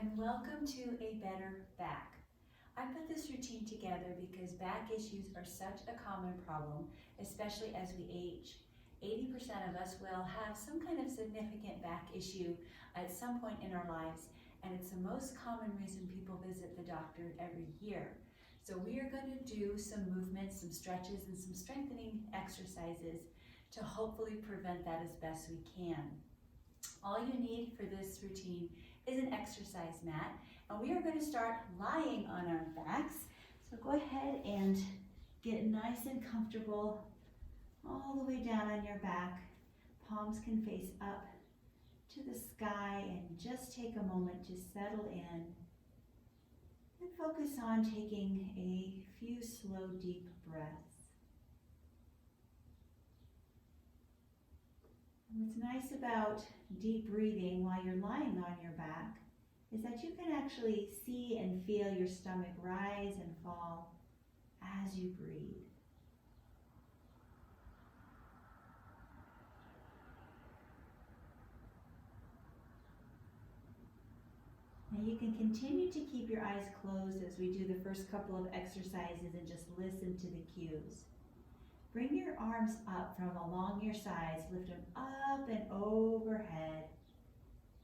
and welcome to A Better Back. I put this routine together because back issues are such a common problem, especially as we age. 80% of us will have some kind of significant back issue at some point in our lives, and it's the most common reason people visit the doctor every year. So we are going to do some movements, some stretches, and some strengthening exercises to hopefully prevent that as best we can. All you need for this routine is an exercise mat, and we are going to start lying on our backs. So go ahead and get nice and comfortable all the way down on your back. Palms can face up to the sky, and just take a moment to settle in and focus on taking a few slow, deep breaths. What's nice about deep breathing while you're lying on your back is that you can actually see and feel your stomach rise and fall as you breathe. Now you can continue to keep your eyes closed as we do the first couple of exercises and just listen to the cues. Bring your arms up from along your sides, lift them up and overhead,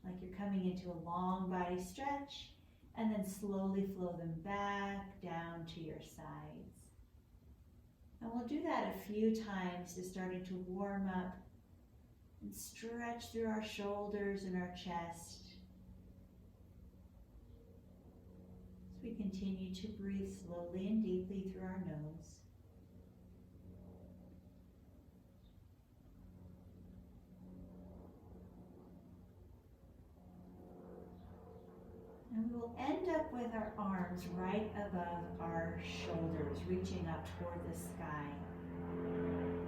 like you're coming into a long body stretch, and then slowly flow them back down to your sides. And we'll do that a few times, just starting to warm up and stretch through our shoulders and our chest. As we continue to breathe slowly and deeply through our nose. And we will end up with our arms right above our shoulders, reaching up toward the sky.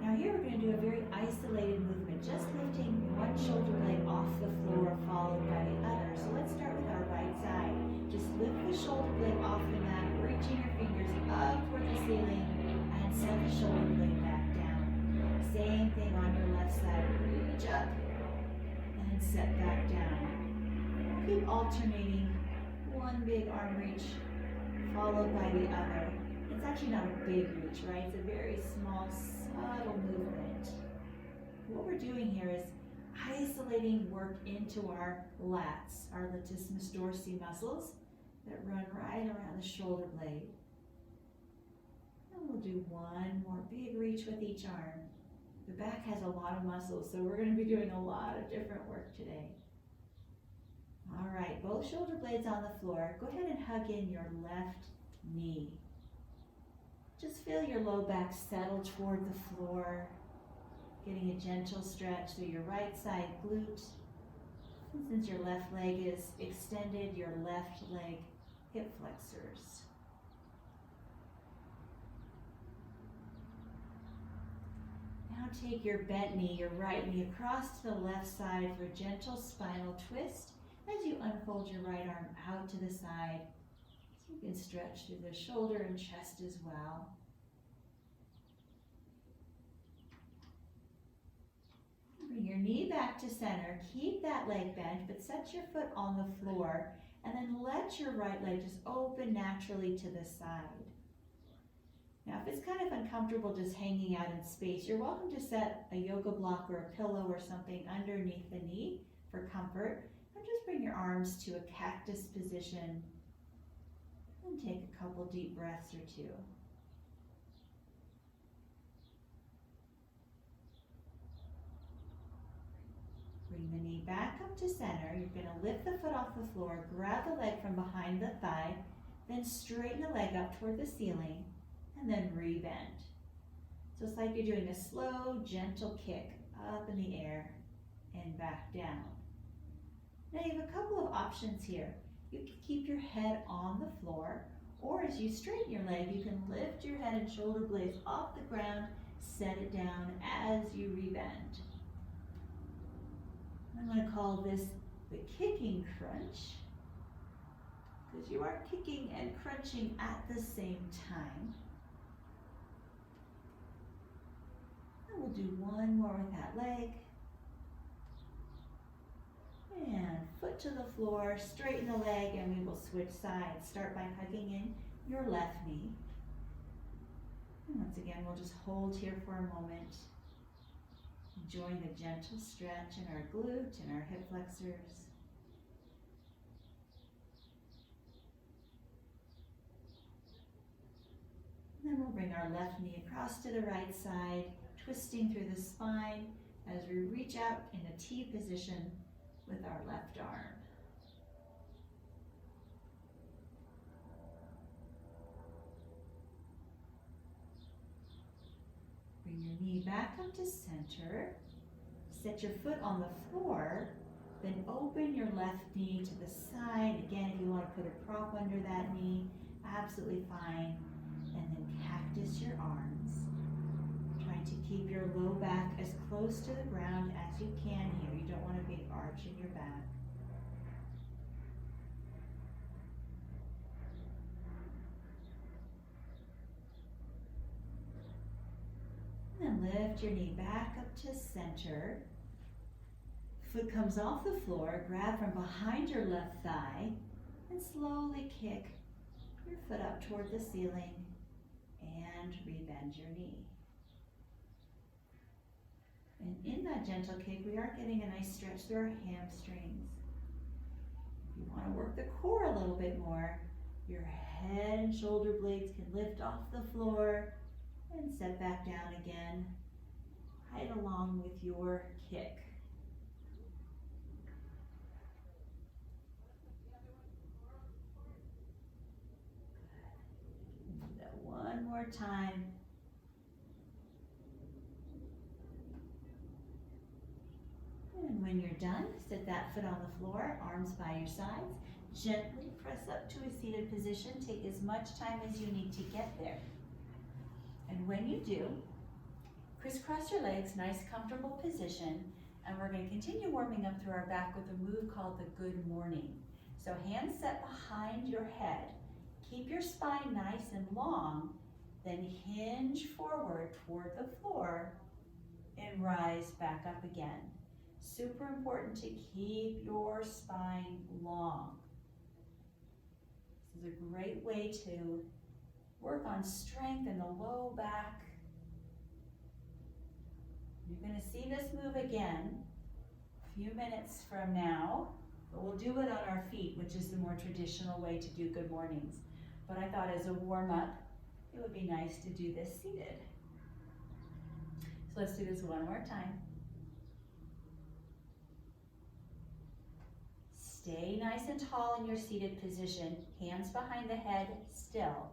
Now here we're going to do a very isolated movement, just lifting one shoulder blade off the floor, followed by the other. So let's start with our right side. Just lift the shoulder blade off the mat, reaching your fingers up toward the ceiling, and set the shoulder blade back down. Same thing on your left side. Reach up and set back down. Keep alternating. One big arm reach followed by the other. It's actually not a big reach, right? It's a very small, subtle movement. What we're doing here is isolating work into our lats, our latissimus dorsi muscles that run right around the shoulder blade. And we'll do one more big reach with each arm. The back has a lot of muscles, so we're going to be doing a lot of different work today. All right, both shoulder blades on the floor. Go ahead and hug in your left knee. Just feel your low back settle toward the floor, getting a gentle stretch through your right side glute. And since your left leg is extended, your left leg hip flexors. Now take your bent knee, your right knee, across to the left side for a gentle spinal twist. As you unfold your right arm out to the side, so you can stretch through the shoulder and chest as well. Bring your knee back to center. Keep that leg bent, but set your foot on the floor, and then let your right leg just open naturally to the side. Now, if it's kind of uncomfortable just hanging out in space, you're welcome to set a yoga block or a pillow or something underneath the knee for comfort. Just bring your arms to a cactus position and take a couple deep breaths or two. Bring the knee back up to center. You're going to lift the foot off the floor, grab the leg from behind the thigh, then straighten the leg up toward the ceiling, and then rebend. So it's like you're doing a slow, gentle kick up in the air and back down. Now you have a couple of options here. You can keep your head on the floor, or as you straighten your leg, you can lift your head and shoulder blades off the ground, set it down as you rebend. I'm going to call this the kicking crunch, because you are kicking and crunching at the same time. And we'll do one more with that leg. And foot to the floor, straighten the leg, and we will switch sides. Start by hugging in your left knee. And once again, we'll just hold here for a moment. Enjoying the gentle stretch in our glute and our hip flexors. And then we'll bring our left knee across to the right side, twisting through the spine as we reach out in a T position with our left arm. Bring your knee back up to center. Set your foot on the floor, then open your left knee to the side. Again, if you want to put a prop under that knee, absolutely fine. And then cactus your arms. Trying to keep your low back as close to the ground as you can here. You don't want a big arch in your back. And then lift your knee back up to center. Foot comes off the floor, grab from behind your left thigh, and slowly kick your foot up toward the ceiling and rebend your knee. And in that gentle kick, we are getting a nice stretch through our hamstrings. If you want to work the core a little bit more, your head and shoulder blades can lift off the floor and set back down again, right along with your kick. Do that one more time. And when you're done, sit that foot on the floor, arms by your sides. Gently press up to a seated position. Take as much time as you need to get there. And when you do, crisscross your legs, nice comfortable position, and we're going to continue warming up through our back with a move called the good morning. So hands set behind your head. Keep your spine nice and long, then hinge forward toward the floor and rise back up again. Super important to keep your spine long. This is a great way to work on strength in the low back. You're going to see this move again a few minutes from now, but we'll do it on our feet, which is the more traditional way to do good mornings. But I thought as a warm-up, it would be nice to do this seated. So let's do this one more time. Stay nice and tall in your seated position, hands behind the head still.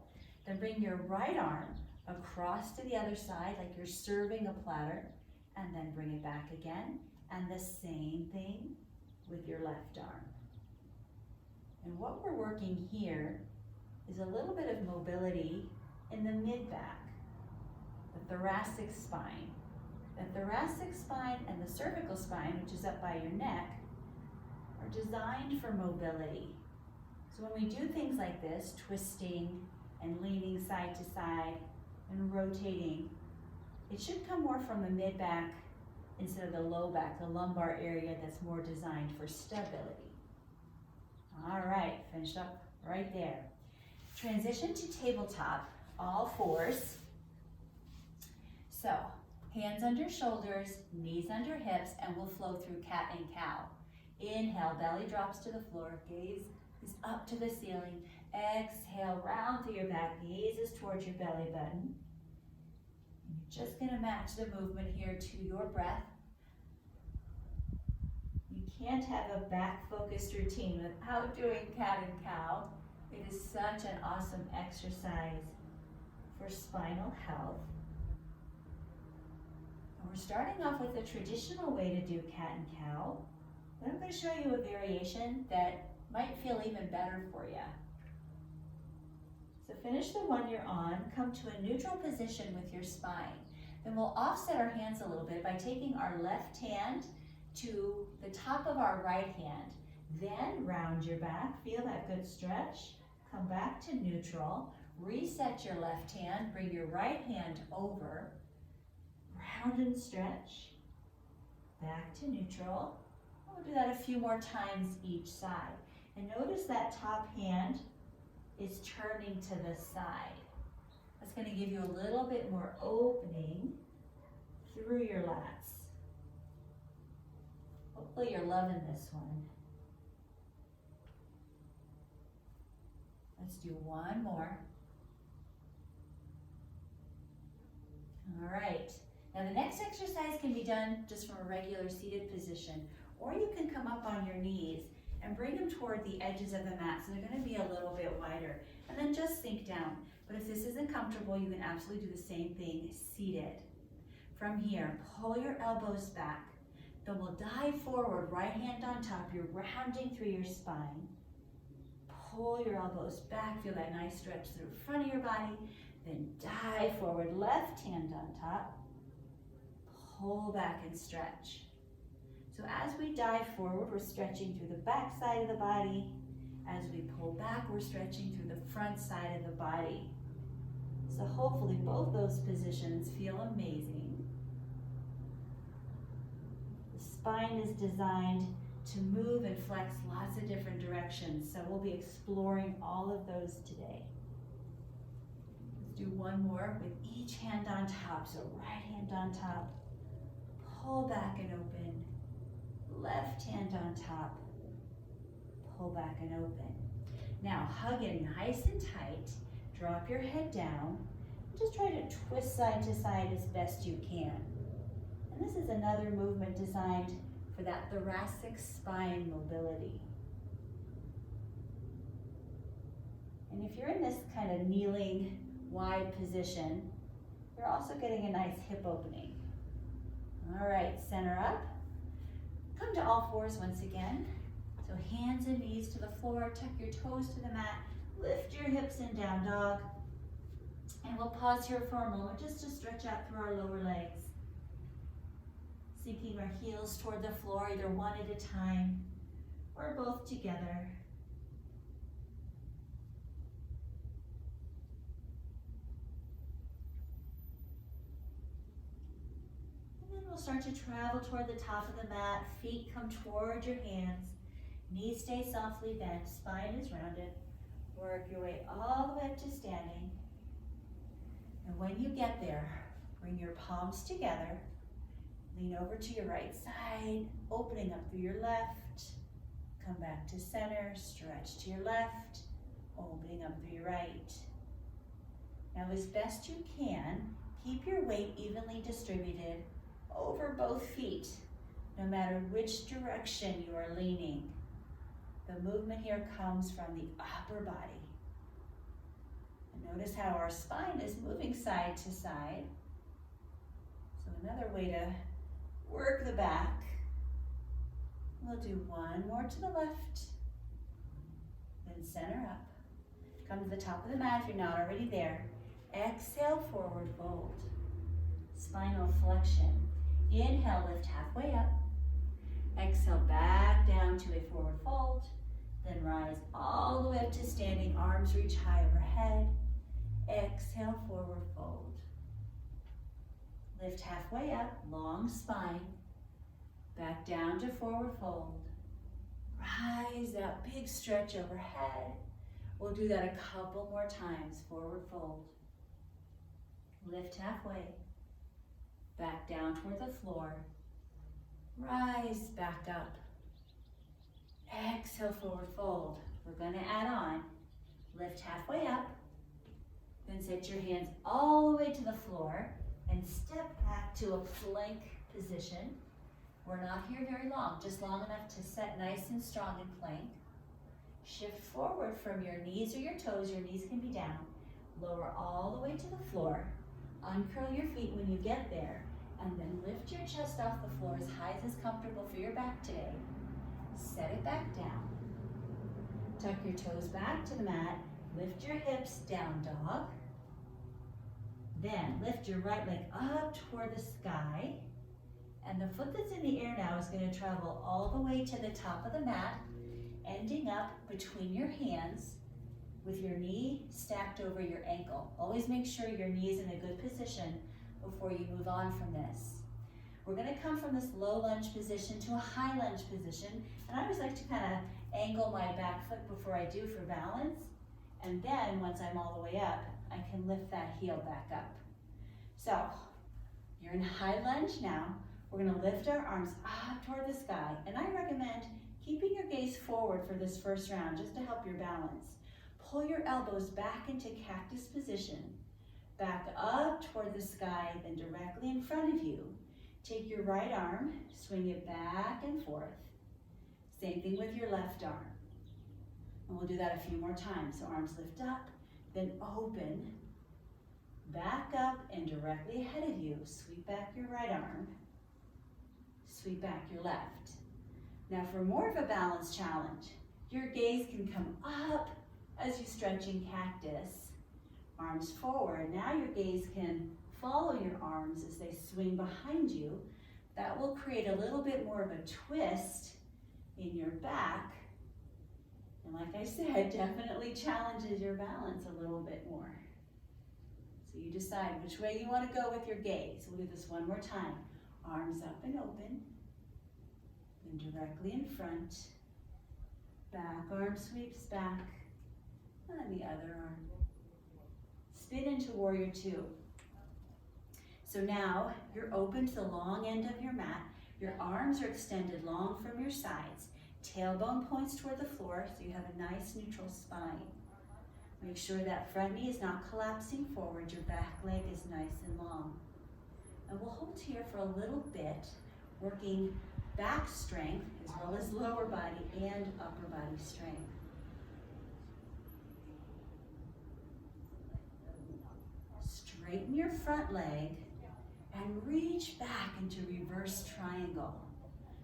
Then bring your right arm across to the other side like you're serving a platter, and then bring it back again. And the same thing with your left arm. And what we're working here is a little bit of mobility in the mid-back, the thoracic spine. The thoracic spine and the cervical spine, which is up by your neck, are designed for mobility. So when we do things like this, twisting and leaning side to side and rotating, it should come more from the mid-back instead of the low back, the lumbar area that's more designed for stability. All right, finish up right there. Transition to tabletop, all fours. So, hands under shoulders, knees under hips, and we'll flow through cat and cow. Inhale, belly drops to the floor, gaze is up to the ceiling. Exhale, round through your back, gaze is towards your belly button. You're just gonna match the movement here to your breath. You can't have a back-focused routine without doing cat and cow. It is such an awesome exercise for spinal health. And we're starting off with a traditional way to do cat and cow, but I'm going to show you a variation that might feel even better for you. So finish the one you're on, come to a neutral position with your spine. Then we'll offset our hands a little bit by taking our left hand to the top of our right hand. Then round your back, feel that good stretch. Come back to neutral, reset your left hand, bring your right hand over, round and stretch, back to neutral, We'll do that a few more times each side. And notice that top hand is turning to the side. That's going to give you a little bit more opening through your lats. Hopefully you're loving this one. Let's do one more. All right. Now the next exercise can be done just from a regular seated position, or you can come up on your knees and bring them toward the edges of the mat, so they're going to be a little bit wider, and then just sink down. But if this isn't comfortable, you can absolutely do the same thing seated. From here, pull your elbows back. Then we'll dive forward, right hand on top. You're rounding through your spine. Pull your elbows back, feel that nice stretch through the front of your body. Then dive forward, left hand on top. Pull back and stretch. So as we dive forward, we're stretching through the back side of the body. As we pull back, we're stretching through the front side of the body. So hopefully both those positions feel amazing. The spine is designed to move and flex lots of different directions, so we'll be exploring all of those today. Let's do one more with each hand on top. So right hand on top, pull back and open. Left hand on top, pull back and open. Now hug it nice and tight, drop your head down, and just try to twist side to side as best you can. And this is another movement designed for that thoracic spine mobility. And if you're in this kind of kneeling, wide position, you're also getting a nice hip opening. All right, center up. Come to all fours once again. So hands and knees to the floor, tuck your toes to the mat, lift your hips in down dog. And we'll pause here for a moment just to stretch out through our lower legs. Sinking our heels toward the floor, either one at a time or both together. We'll start to travel toward the top of the mat. Feet come toward your hands. Knees stay softly bent. Spine is rounded. Work your way all the way up to standing. And when you get there, bring your palms together. Lean over to your right side, opening up through your left. Come back to center. Stretch to your left, opening up through your right. Now, as best you can, keep your weight evenly distributed over both feet, no matter which direction you are leaning. The movement here comes from the upper body. And notice how our spine is moving side to side. So another way to work the back. We'll do one more to the left, then center up. Come to the top of the mat if you're not already there. Exhale, forward fold. Spinal flexion. Inhale, lift halfway up. Exhale, back down to a forward fold. Then rise all the way up to standing, arms reach high overhead. Exhale, forward fold. Lift halfway up, long spine. Back down to forward fold. Rise up, big stretch overhead. We'll do that a couple more times, forward fold. Lift halfway. Back down toward the floor. Rise back up. Exhale, forward fold. We're going to add on. Lift halfway up. Then set your hands all the way to the floor and step back to a plank position. We're not here very long, just long enough to set nice and strong in plank. Shift forward from your knees or your toes. Your knees can be down. Lower all the way to the floor. Uncurl your feet when you get there, and then lift your chest off the floor as high as is comfortable for your back today. Set it back down. Tuck your toes back to the mat. Lift your hips, down dog. Then lift your right leg up toward the sky. And the foot that's in the air now is going to travel all the way to the top of the mat, ending up between your hands with your knee stacked over your ankle. Always make sure your knee is in a good position before you move on from this. We're gonna come from this low lunge position to a high lunge position. And I always like to kind of angle my back foot before I do for balance. And then once I'm all the way up, I can lift that heel back up. So you're in high lunge now. We're gonna lift our arms up toward the sky. And I recommend keeping your gaze forward for this first round just to help your balance. Pull your elbows back into cactus position. Back up toward the sky, then directly in front of you. Take your right arm, swing it back and forth. Same thing with your left arm. And we'll do that a few more times. So arms lift up, then open, back up and directly ahead of you. Sweep back your right arm, sweep back your left. Now for more of a balance challenge, your gaze can come up as you stretch in cactus. Arms forward. Now your gaze can follow your arms as they swing behind you. That will create a little bit more of a twist in your back. And like I said, definitely challenges your balance a little bit more. So you decide which way you want to go with your gaze. We'll do this one more time. Arms up and open. Then directly in front. Back arm sweeps back. And the other arm. Spin into warrior two. So now you're open to the long end of your mat. Your arms are extended long from your sides. Tailbone points toward the floor, so you have a nice neutral spine. Make sure that front knee is not collapsing forward. Your back leg is nice and long. And we'll hold here for a little bit, working back strength as well as lower body and upper body strength. Straighten your front leg and reach back into reverse triangle.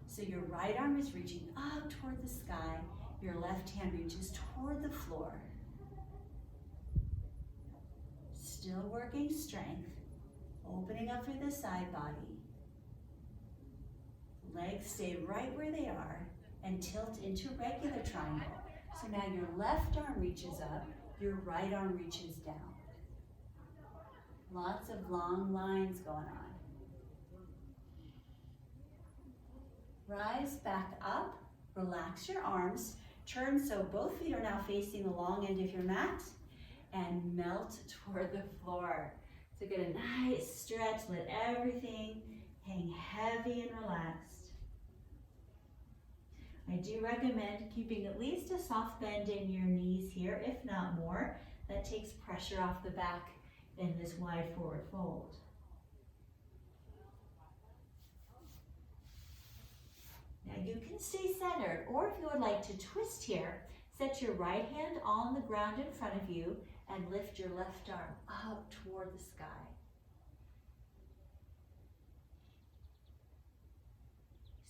So your right arm is reaching up toward the sky, your left hand reaches toward the floor. Still working strength, opening up through the side body. Legs stay right where they are and tilt into regular triangle. So now your left arm reaches up, your right arm reaches down. Lots of long lines going on. Rise back up, relax your arms, turn so both feet are now facing the long end of your mat, and melt toward the floor. So get a nice stretch, let everything hang heavy and relaxed. I do recommend keeping at least a soft bend in your knees here, if not more. That takes pressure off the back in this wide forward fold. Now you can stay centered, or if you would like to twist here, set your right hand on the ground in front of you and lift your left arm up toward the sky.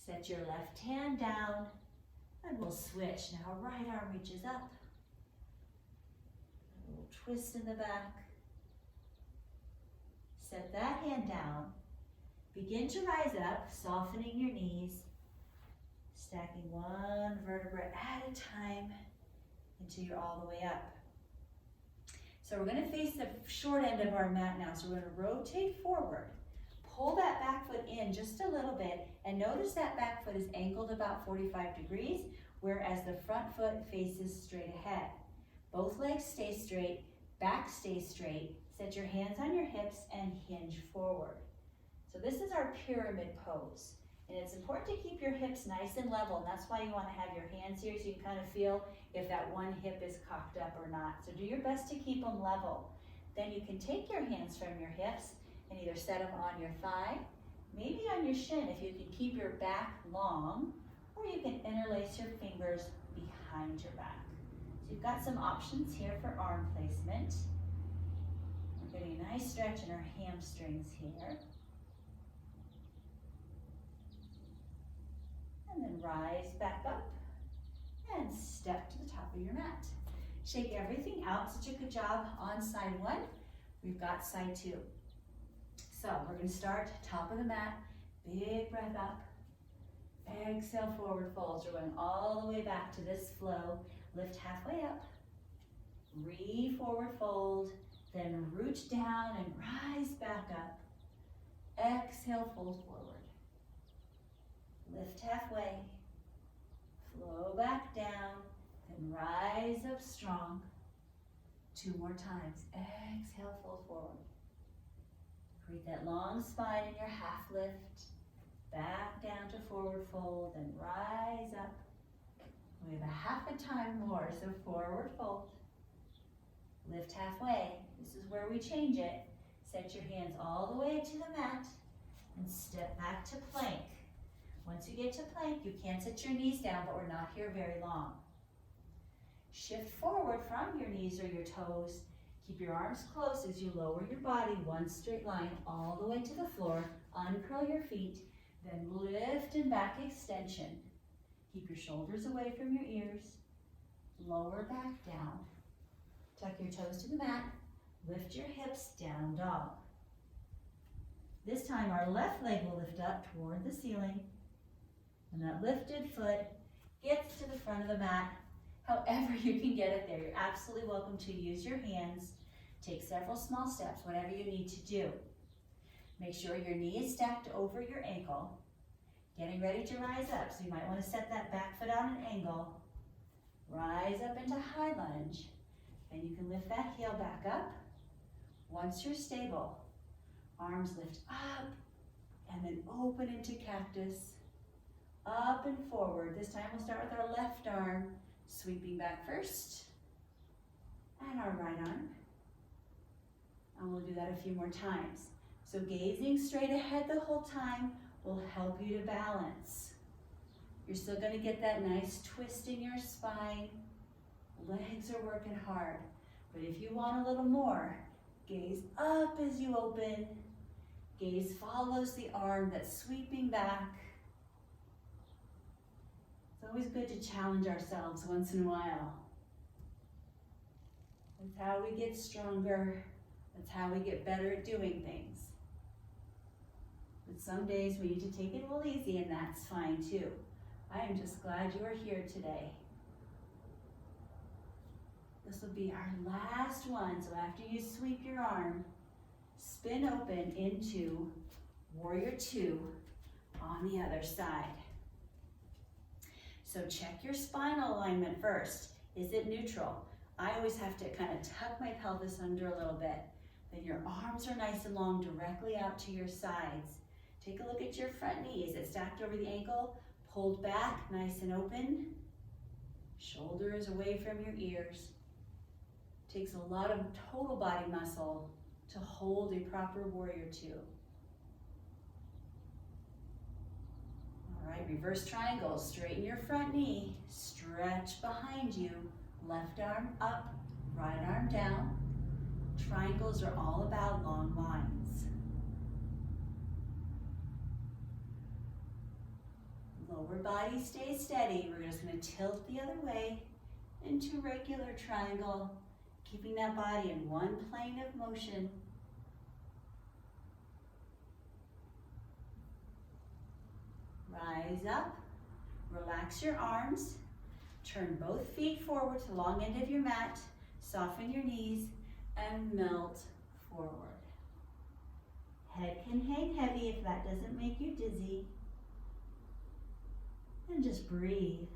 Set your left hand down and we'll switch. Now right arm reaches up. A little twist in the back. Set that hand down. Begin to rise up, softening your knees. Stacking one vertebra at a time until you're all the way up. So we're going to face the short end of our mat now. So we're going to rotate forward. Pull that back foot in just a little bit, and notice that back foot is angled about 45 degrees, whereas the front foot faces straight ahead. Both legs stay straight, back stays straight. Set your hands on your hips and hinge forward. So this is our pyramid pose. And it's important to keep your hips nice and level, and that's why you want to have your hands here so you can kind of feel if that one hip is cocked up or not. So do your best to keep them level. Then you can take your hands from your hips and either set them on your thigh, maybe on your shin if you can keep your back long, or you can interlace your fingers behind your back. So you've got some options here for arm placement. We're getting a nice stretch in our hamstrings here. And then rise back up and step to the top of your mat. Shake everything out. Such a good job on side one. We've got side two. So we're going to start top of the mat. Big breath up. Exhale, forward folds. We're going all the way back to this flow. Lift halfway up. Re-forward fold. Then root down and rise back up. Exhale, fold forward. Lift halfway. Flow back down. Then rise up strong. 2 more times. Exhale, fold forward. Create that long spine in your half lift. Back down to forward fold and rise up. We have a half a time more, so forward fold. Lift halfway. This is where we change it. Set your hands all the way to the mat and step back to plank. Once you get to plank, you can set your knees down, but we're not here very long. Shift forward from your knees or your toes. Keep your arms close as you lower your body one straight line all the way to the floor. Uncurl your feet, then lift and back extension. Keep your shoulders away from your ears. Lower back down. Tuck your toes to the mat. Lift your hips, down dog. This time our left leg will lift up toward the ceiling. And that lifted foot gets to the front of the mat. However you can get it there, you're absolutely welcome to use your hands. Take several small steps, whatever you need to do. Make sure your knee is stacked over your ankle. Getting ready to rise up, so you might want to set that back foot on an angle. Rise up into high lunge, and you can lift that heel back up. Once you're stable, arms lift up, and then open into cactus. Up and forward. This time we'll start with our left arm, sweeping back first, and our right arm. And we'll do that a few more times. So gazing straight ahead the whole time will help you to balance. You're still going to get that nice twist in your spine. Legs are working hard. But if you want a little more, gaze up as you open. Gaze follows the arm that's sweeping back. It's always good to challenge ourselves once in a while. That's how we get stronger. That's how we get better at doing things. But some days we need to take it a little easy, and that's fine too. I am just glad you are here today. This will be our last one. So after you sweep your arm, spin open into Warrior Two on the other side. So check your spinal alignment first. Is it neutral? I always have to kind of tuck my pelvis under a little bit. Then your arms are nice and long directly out to your sides. Take a look at your front knee. Is it stacked over the ankle? Pulled back, nice and open. Shoulders away from your ears. Takes a lot of total body muscle to hold a proper Warrior Two. All right, reverse triangle. Straighten your front knee. Stretch behind you. Left arm up, right arm down. Triangles are all about long lines. Lower body stays steady. We're just going to tilt the other way into regular triangle, keeping that body in one plane of motion. Rise up, relax your arms, turn both feet forward to the long end of your mat, soften your knees, and melt forward. Head can hang heavy if that doesn't make you dizzy. And just breathe.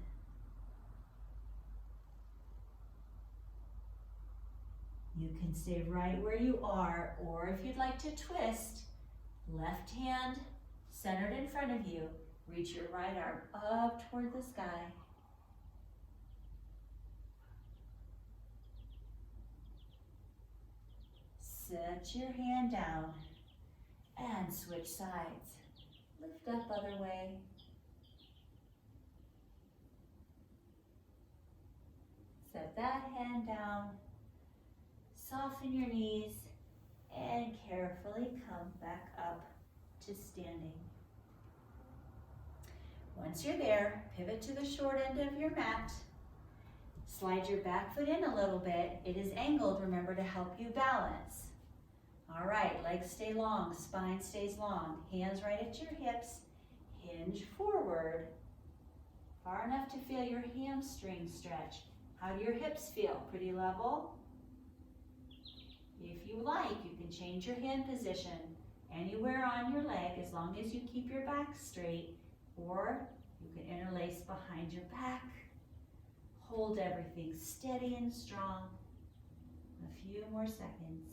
You can stay right where you are, or if you'd like to twist, left hand centered in front of you, reach your right arm up toward the sky. Set your hand down and switch sides. Lift up other way. Set that hand down. Soften your knees and carefully come back up to standing. Once you're there, pivot to the short end of your mat. Slide your back foot in a little bit. It is angled, remember, to help you balance. All right, legs stay long, spine stays long. Hands right at your hips. Hinge forward. Far enough to feel your hamstring stretch. How do your hips feel? Pretty level? If you like, you can change your hand position anywhere on your leg as long as you keep your back straight Or you can interlace behind your back. Hold everything steady and strong. A few more seconds.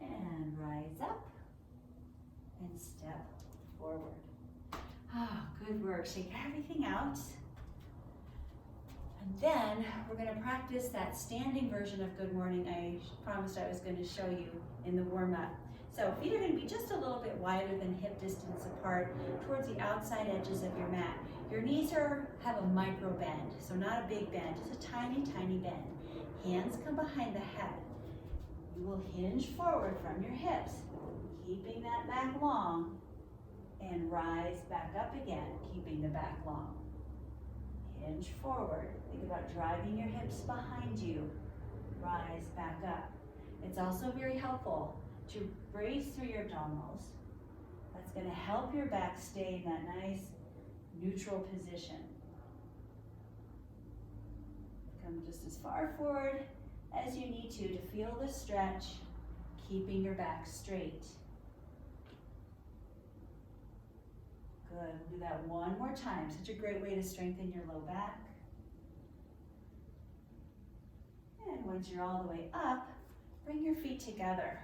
And rise up and step forward. Ah, good work. Shake everything out. And then we're going to practice that standing version of good morning I promised I was going to show you in the warm-up. So feet are going to be just a little bit wider than hip distance apart towards the outside edges of your mat. Your knees have a micro bend, so not a big bend, just a tiny, tiny bend. Hands come behind the head. You will hinge forward from your hips, keeping that back long, and rise back up again, keeping the back long. Hinge forward. Think about driving your hips behind you. Rise back up. It's also very helpful to brace through your abdominals. That's going to help your back stay in that nice neutral position. Come just as far forward as you need to feel the stretch, keeping your back straight. Good. We'll do that one more time. Such a great way to strengthen your low back. And once you're all the way up, bring your feet together.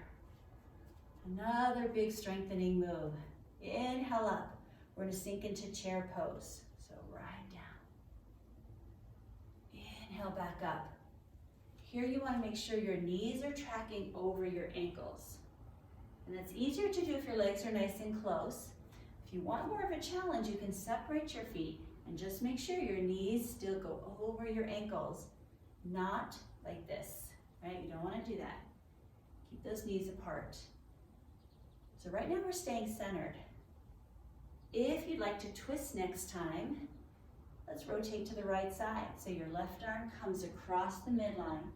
Another big strengthening move. Inhale up. We're going to sink into chair pose. So right down. Inhale back up. Here you want to make sure your knees are tracking over your ankles. And that's easier to do if your legs are nice and close. If you want more of a challenge, you can separate your feet and just make sure your knees still go over your ankles, not like this, right? You don't want to do that. Keep those knees apart. So right now we're staying centered. If you'd like to twist next time, let's rotate to the right side. So your left arm comes across the midline.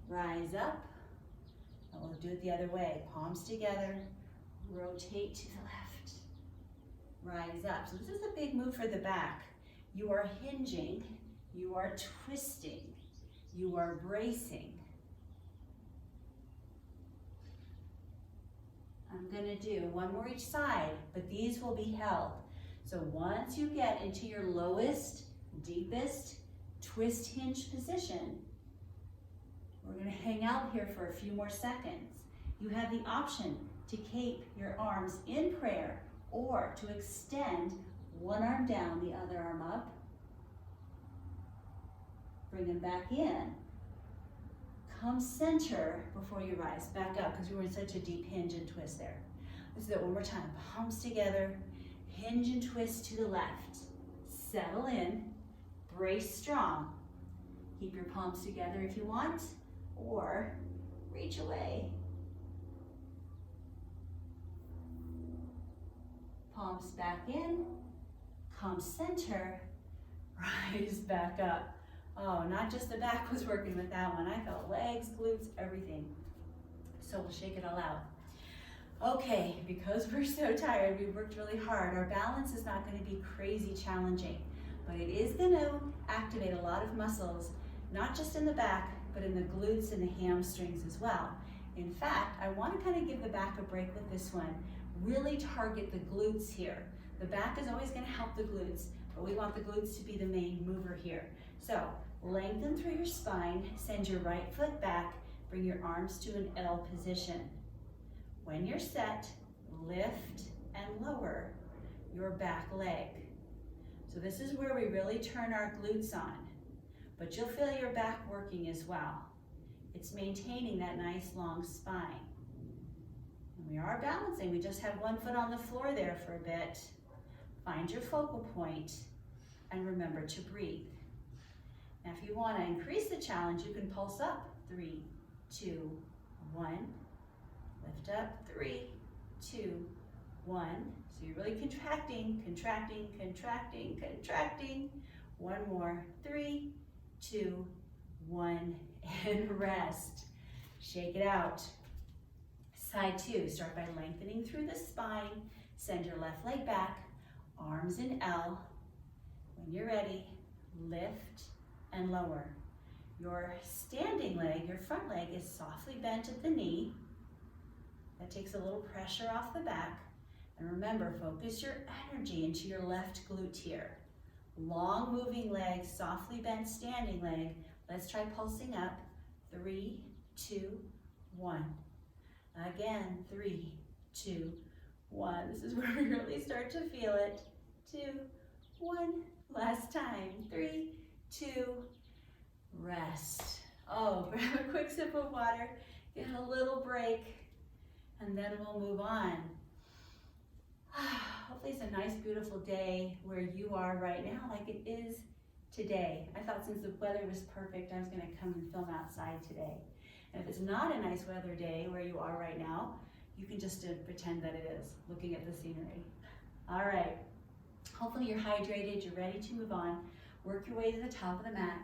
Rise up, and we'll do it the other way. Palms together, rotate to the left. Rise up. So this is a big move for the back. You are hinging, you are twisting, you are bracing. I'm going to do one more each side, but these will be held. So once you get into your lowest, deepest twist hinge position, we're going to hang out here for a few more seconds. You have the option to keep your arms in prayer or to extend one arm down, the other arm up. Bring them back in. Come center before you rise. Back up because we were in such a deep hinge and twist there. Let's do it one more time. Palms together. Hinge and twist to the left. Settle in. Brace strong. Keep your palms together if you want, or reach away. Palms back in. Come center. Rise back up. Oh, not just the back was working with that one. I felt legs, glutes, everything. So we'll shake it all out. Okay, because we're so tired, we worked really hard. Our balance is not going to be crazy challenging, but it is going to activate a lot of muscles, not just in the back, but in the glutes and the hamstrings as well. In fact, I want to kind of give the back a break with this one. Really target the glutes here. The back is always going to help the glutes, but we want the glutes to be the main mover here. So lengthen through your spine, send your right foot back, bring your arms to an L position. When you're set, lift and lower your back leg. So this is where we really turn our glutes on, but you'll feel your back working as well. It's maintaining that nice long spine. And we are balancing, we just have one foot on the floor there for a bit. Find your focal point and remember to breathe. Now if you want to increase the challenge, you can pulse up. 3, 2, 1. Lift up. 3, 2, 1. So you're really contracting, contracting, contracting, contracting. One more. 3, 2, 1, and rest. Shake it out. Side 2. Start by lengthening through the spine. Send your left leg back. Arms in L. When you're ready, lift and lower. Your standing leg, your front leg, is softly bent at the knee. That That takes a little pressure off the back. And remember, focus your energy into your left glute here. Long moving leg, softly bent standing leg. Let's try pulsing up. 3, 2, 1. Again, 3, 2, 1. This is where we really start to feel it. 2, 1. Last time. 3, 2, rest. Oh, grab a quick sip of water, get a little break, and then we'll move on. Hopefully it's a nice, beautiful day where you are right now, like it is today. I thought since the weather was perfect, I was going to come and film outside today. And if it's not a nice weather day where you are right now, you can just pretend that it is, looking at the scenery. All right. Hopefully you're hydrated, you're ready to move on. Work your way to the top of the mat.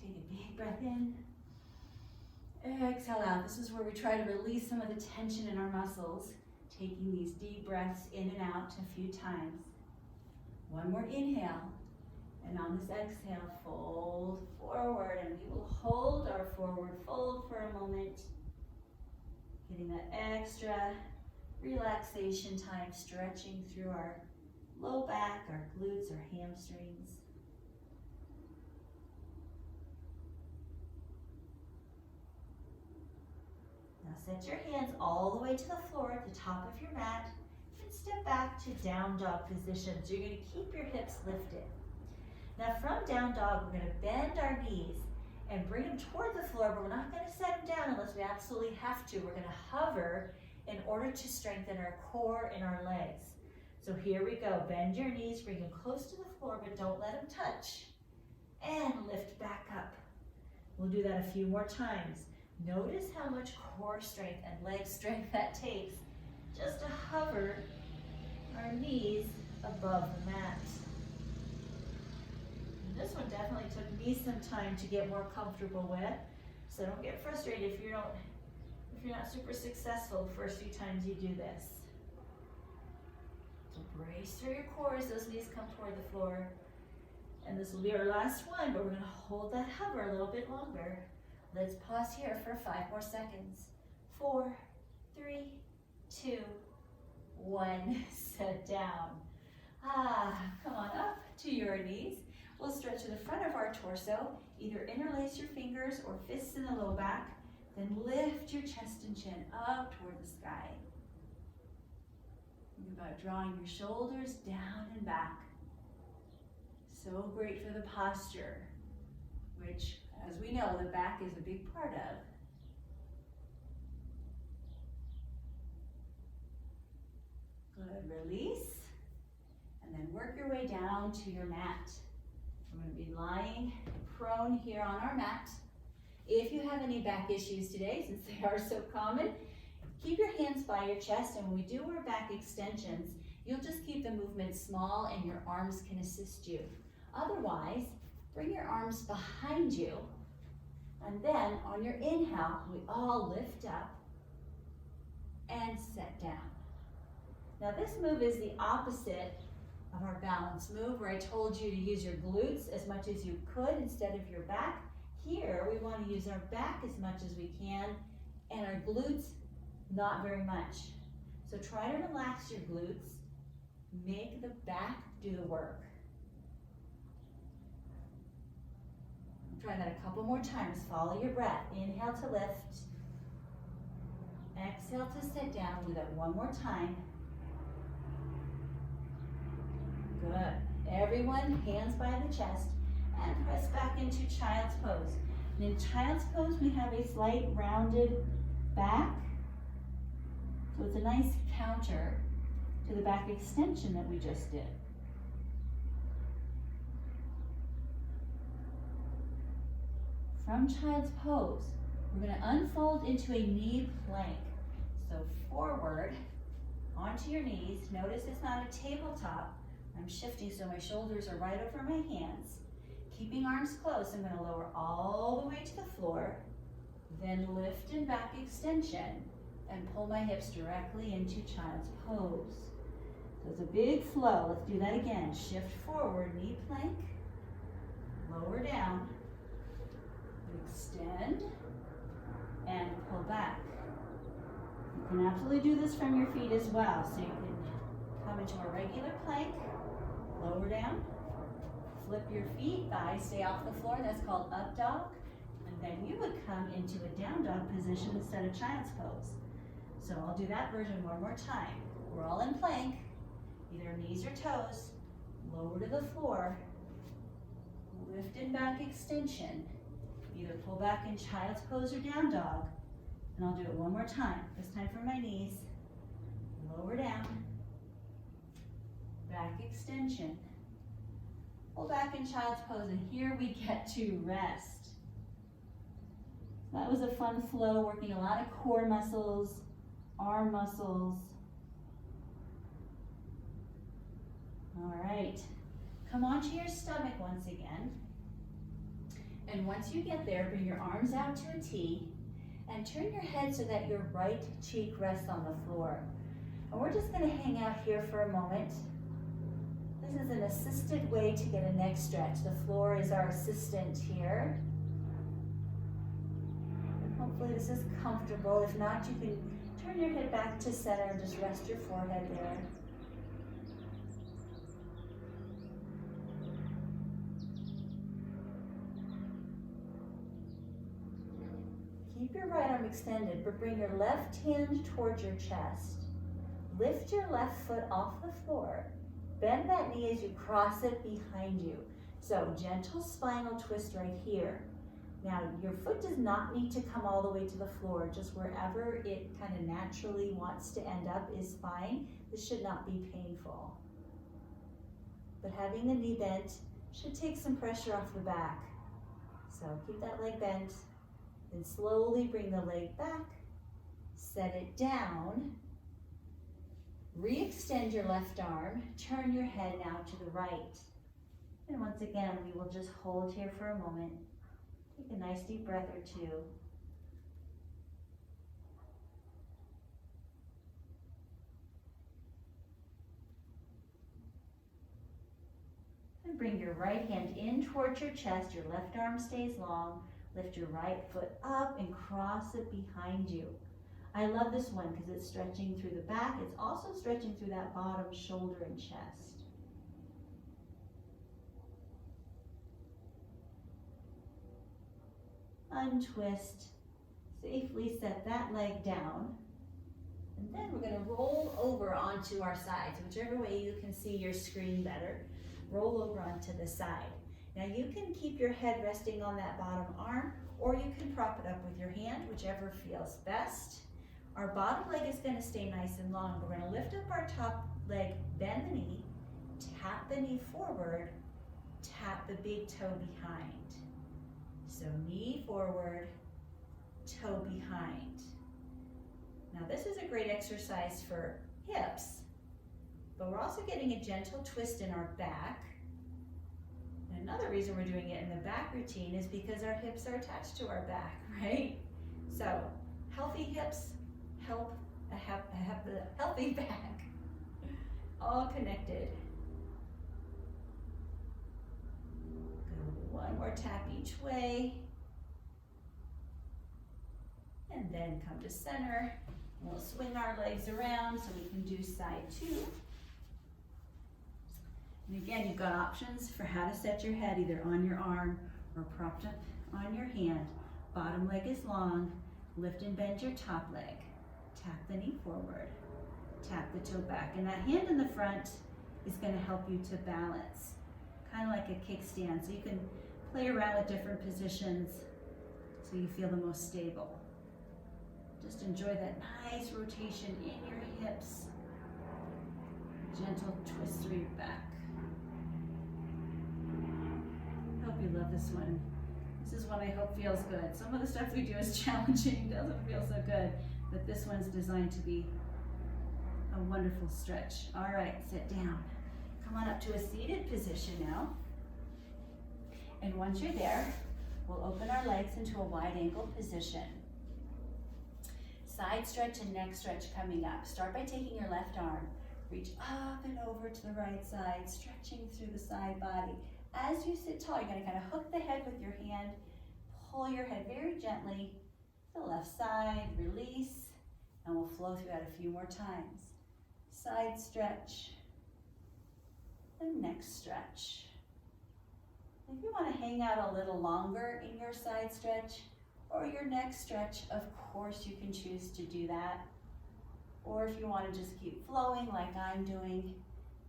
Take a big breath in. Exhale out. This is where we try to release some of the tension in our muscles. Taking these deep breaths in and out a few times. One more inhale. And on this exhale, fold forward. And we will hold our forward fold for a moment. Getting that extra relaxation time, stretching through our low back, our glutes, our hamstrings. Now set your hands all the way to the floor at the top of your mat and step back to down dog position. So you're going to keep your hips lifted. Now from down dog, we're going to bend our knees and bring them toward the floor, but we're not going to set them down unless we absolutely have to. We're going to hover in order to strengthen our core and our legs. So here we go. Bend your knees, bring them close to the floor, but don't let them touch. And lift back up. We'll do that a few more times. Notice how much core strength and leg strength that takes just to hover our knees above the mat. And this one definitely took me some time to get more comfortable with, so don't get frustrated if you're not super successful the first few times you do this. So brace through your core as those knees come toward the floor. And this will be our last one, but we're going to hold that hover a little bit longer. Let's pause here for 5 more seconds. 4, 3, 2, 1. Set down. Come on up to your knees. We'll stretch to the front of our torso. Either interlace your fingers or fists in the low back. Then lift your chest and chin up toward the sky. Think about drawing your shoulders down and back. So great for the posture, which, as we know, the back is a big part of. Good, release. And then work your way down to your mat. We're going to be lying prone here on our mat. If you have any back issues today, since they are so common, keep your hands by your chest, and when we do our back extensions, you'll just keep the movement small and your arms can assist you. Otherwise, bring your arms behind you, and then on your inhale, we all lift up and set down. Now this move is the opposite of our balance move, where I told you to use your glutes as much as you could instead of your back. Here, we want to use our back as much as we can, and our glutes not very much. So try to relax your glutes, make the back do the work. Try that a couple more times. Follow your breath. Inhale to lift. Exhale to sit down. Do that one more time. Good. Everyone, hands by the chest, and press back into child's pose. And in child's pose, we have a slight rounded back. So it's a nice counter to the back extension that we just did. From child's pose, we're going to unfold into a knee plank. So forward, onto your knees. Notice it's not a tabletop. I'm shifting so my shoulders are right over my hands. Keeping arms close, I'm going to lower all the way to the floor, then lift in back extension and pull my hips directly into child's pose. So it's a big flow. Let's do that again. Shift forward, knee plank, lower down, extend, and pull back. You can absolutely do this from your feet as well. So you can come into a regular plank, lower down, flip your feet, thighs stay off the floor. That's called up dog. And then you would come into a down dog position instead of child's pose. So I'll do that version one more time. We're all in plank, either knees or toes, lower to the floor, lift and back extension. Either pull back in child's pose or down dog. And I'll do it one more time. This time for my knees. Lower down, back extension. Pull back in child's pose, and here we get to rest. That was a fun flow, working a lot of core muscles, arm muscles. All right, come onto your stomach once again. And once you get there, bring your arms out to a T and turn your head so that your right cheek rests on the floor. And we're just gonna hang out here for a moment. This is an assisted way to get a neck stretch. The floor is our assistant here. And hopefully this is comfortable. If not, you can turn your head back to center and just rest your forehead there. Keep your right arm extended, but bring your left hand towards your chest. Lift your left foot off the floor. Bend that knee as you cross it behind you. So gentle spinal twist right here. Now your foot does not need to come all the way to the floor. Just wherever it kind of naturally wants to end up is fine. This should not be painful. But having the knee bent should take some pressure off the back. So keep that leg bent. Then slowly bring the leg back, set it down, re-extend your left arm, turn your head now to the right. And once again, we will just hold here for a moment. Take a nice deep breath or two. And bring your right hand in towards your chest, your left arm stays long. Lift your right foot up and cross it behind you. I love this one because it's stretching through the back. It's also stretching through that bottom shoulder and chest. Untwist. Safely set that leg down. And then we're going to roll over onto our sides, whichever way you can see your screen better. Roll over onto the side. Now you can keep your head resting on that bottom arm, or you can prop it up with your hand, whichever feels best. Our bottom leg is going to stay nice and long. We're going to lift up our top leg, bend the knee, tap the knee forward, tap the big toe behind. So knee forward, toe behind. Now this is a great exercise for hips, but we're also getting a gentle twist in our back. Another reason we're doing it in the back routine is because our hips are attached to our back, right? So healthy hips help have the healthy back, all connected. Go one more tap each way. And then come to center. We'll swing our legs around so we can do side two. And again, you've got options for how to set your head, either on your arm or propped up on your hand. Bottom leg is long. Lift and bend your top leg. Tap the knee forward. Tap the toe back. And that hand in the front is going to help you to balance, kind of like a kickstand. So you can play around with different positions so you feel the most stable. Just enjoy that nice rotation in your hips. Gentle twist through your back. I hope you love this one. This is one I hope feels good. Some of the stuff we do is challenging, doesn't feel so good, but this one's designed to be a wonderful stretch. All right, sit down. Come on up to a seated position now. And once you're there, we'll open our legs into a wide angle position. Side stretch and neck stretch coming up. Start by taking your left arm, reach up and over to the right side, stretching through the side body. As you sit tall, you're going to kind of hook the head with your hand, pull your head very gently to the left side, release, And we'll flow through that a few more times. Side stretch, and neck stretch. If you want to hang out a little longer in your side stretch or your neck stretch, of course you can choose to do that. Or if you want to just keep flowing like I'm doing,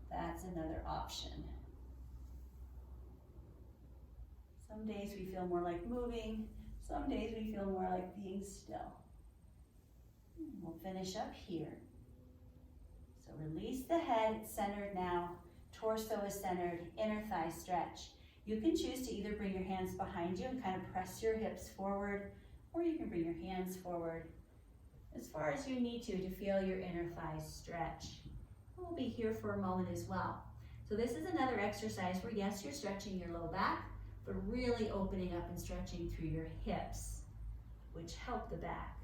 that's another option. Some days we feel more like moving, some days we feel more like being still. We'll finish up here. So release the head, it's centered now. Torso is centered, inner thigh stretch. You can choose to either bring your hands behind you and kind of press your hips forward, or you can bring your hands forward as far as you need to feel your inner thighs stretch. We'll be here for a moment as well. So this is another exercise where, yes, you're stretching your low back, but really opening up and stretching through your hips, which help the back.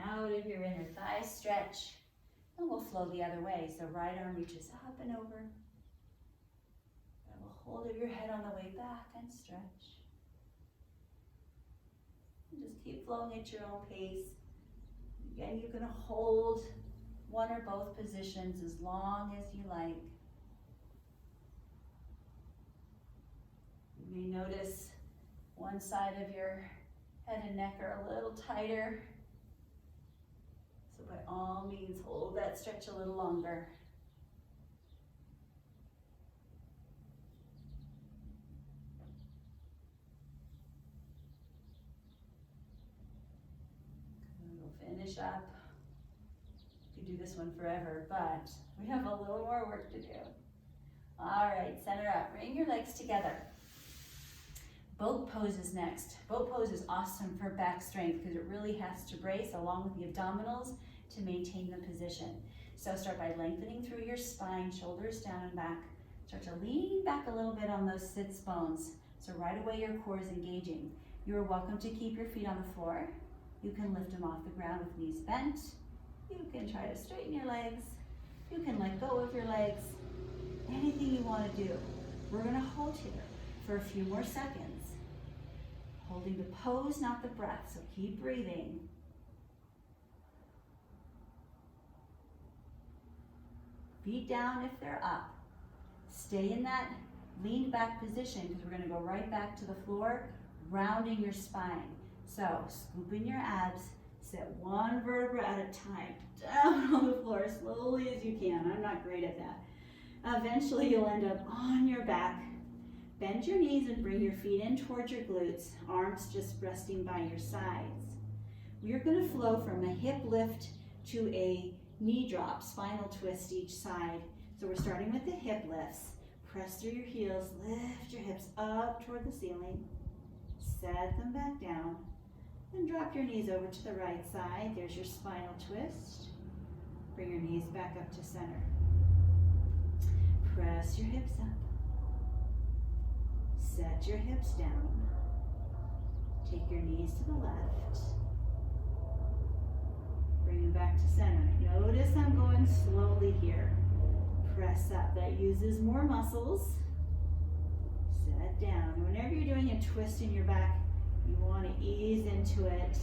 Out of your inner thigh stretch, and we'll flow the other way. So right arm reaches up and over. Grab a hold of your head on the way back and stretch. And just keep flowing at your own pace. Again, you can hold one or both positions as long as you like. You may notice one side of your head and neck are a little tighter. So by all means, hold that stretch a little longer. We'll finish up. You could do this one forever, but we have a little more work to do. All right, center up. Bring your legs together. Boat pose is next. Boat pose is awesome for back strength because it really has to brace along with the abdominals to maintain the position. So start by lengthening through your spine, shoulders down and back. Start to lean back a little bit on those sits bones. So right away your core is engaging. You are welcome to keep your feet on the floor. You can lift them off the ground with knees bent. You can try to straighten your legs. You can let go of your legs. Anything you want to do. We're going to hold here for a few more seconds. Holding the pose, not the breath, so keep breathing. Feet down if they're up. Stay in that leaned back position because we're going to go right back to the floor, rounding your spine. So scoop in your abs, sit one vertebra at a time, down on the floor as slowly as you can. I'm not great at that. Eventually you'll end up on your back. Bend your knees and bring your feet in towards your glutes, arms just resting by your sides. We are going to flow from a hip lift to a knee drop, spinal twist each side. So we're starting with the hip lifts. Press through your heels, lift your hips up toward the ceiling, set them back down, then drop your knees over to the right side. There's your spinal twist. Bring your knees back up to center. Press your hips up. Set your hips down. Take your knees to the left. Bring them back to center. Notice I'm going slowly here. Press up. That uses more muscles. Set down. Whenever you're doing a twist in your back, you want to ease into it.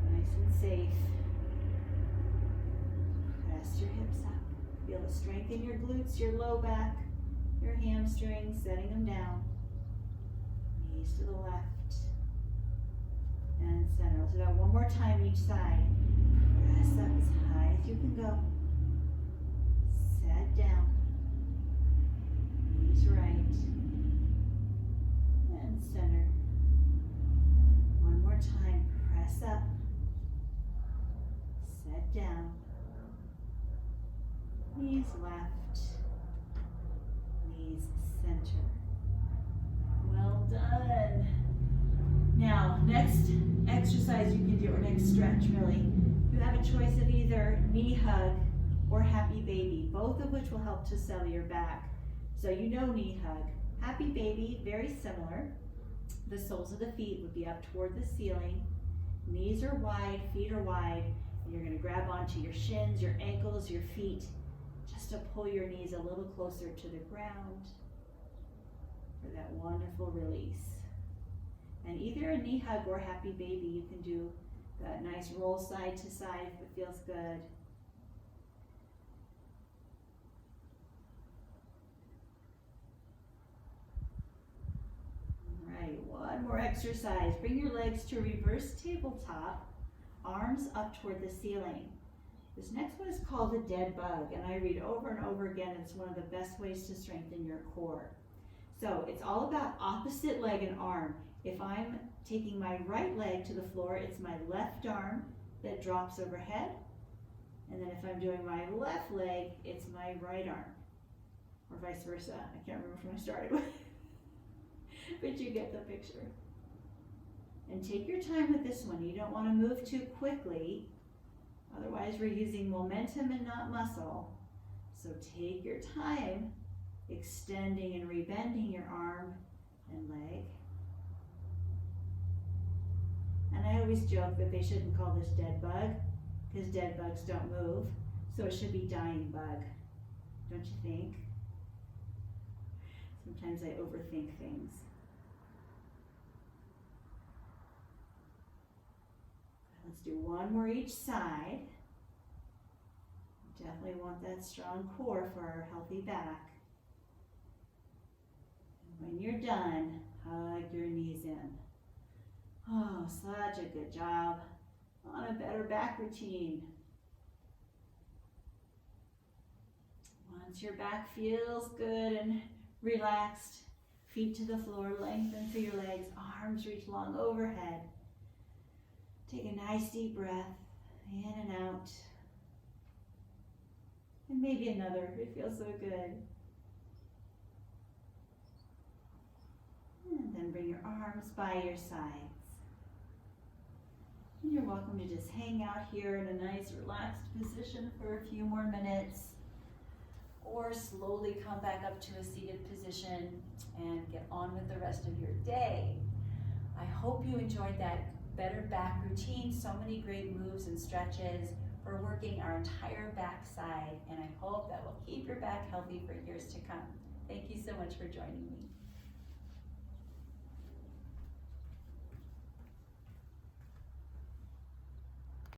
Nice and safe. Press your hips up. Feel the strength in your glutes, your low back, your hamstrings, setting them down. Knees to the left and center. Let's do that one more time each side. Press up as high as you can go. Set down. Knees right and center. One more time. Press up. Set down. Knees left. Knees center. Well done. Now, next exercise you can do, or next stretch really, you have a choice of either knee hug or happy baby, both of which will help to settle your back. So you know knee hug. Happy baby, very similar. The soles of the feet would be up toward the ceiling. Knees are wide, feet are wide, and you're going to grab onto your shins, your ankles, your feet, just to pull your knees a little closer to the ground for that wonderful release. And either a knee hug or happy baby, you can do that nice roll side to side if it feels good. All right, one more exercise. Bring your legs to reverse tabletop, arms up toward the ceiling. This next one is called a dead bug, and I read over and over again, it's one of the best ways to strengthen your core. So it's all about opposite leg and arm. If I'm taking my right leg to the floor, it's my left arm that drops overhead. And then if I'm doing my left leg, it's my right arm. Or vice versa. I can't remember from when I started with. But you get the picture. And take your time with this one. You don't want to move too quickly. Otherwise, we're using momentum and not muscle. So take your time extending and rebending your arm and leg. And I always joke that they shouldn't call this dead bug, because dead bugs don't move. So it should be dying bug, don't you think? Sometimes I overthink things. Let's do one more each side. Definitely want that strong core for our healthy back. And when you're done, hug your knees in. Oh, such a good job on a better back routine. Once your back feels good and relaxed, feet to the floor, lengthen through your legs, arms reach long overhead. Take a nice deep breath, in and out. And maybe another, it feels so good. And then bring your arms by your sides. And you're welcome to just hang out here in a nice relaxed position for a few more minutes. Or slowly come back up to a seated position and get on with the rest of your day. I hope you enjoyed that better back routine. So many great moves and stretches for working our entire back side. And I hope that will keep your back healthy for years to come. Thank you so much for joining me.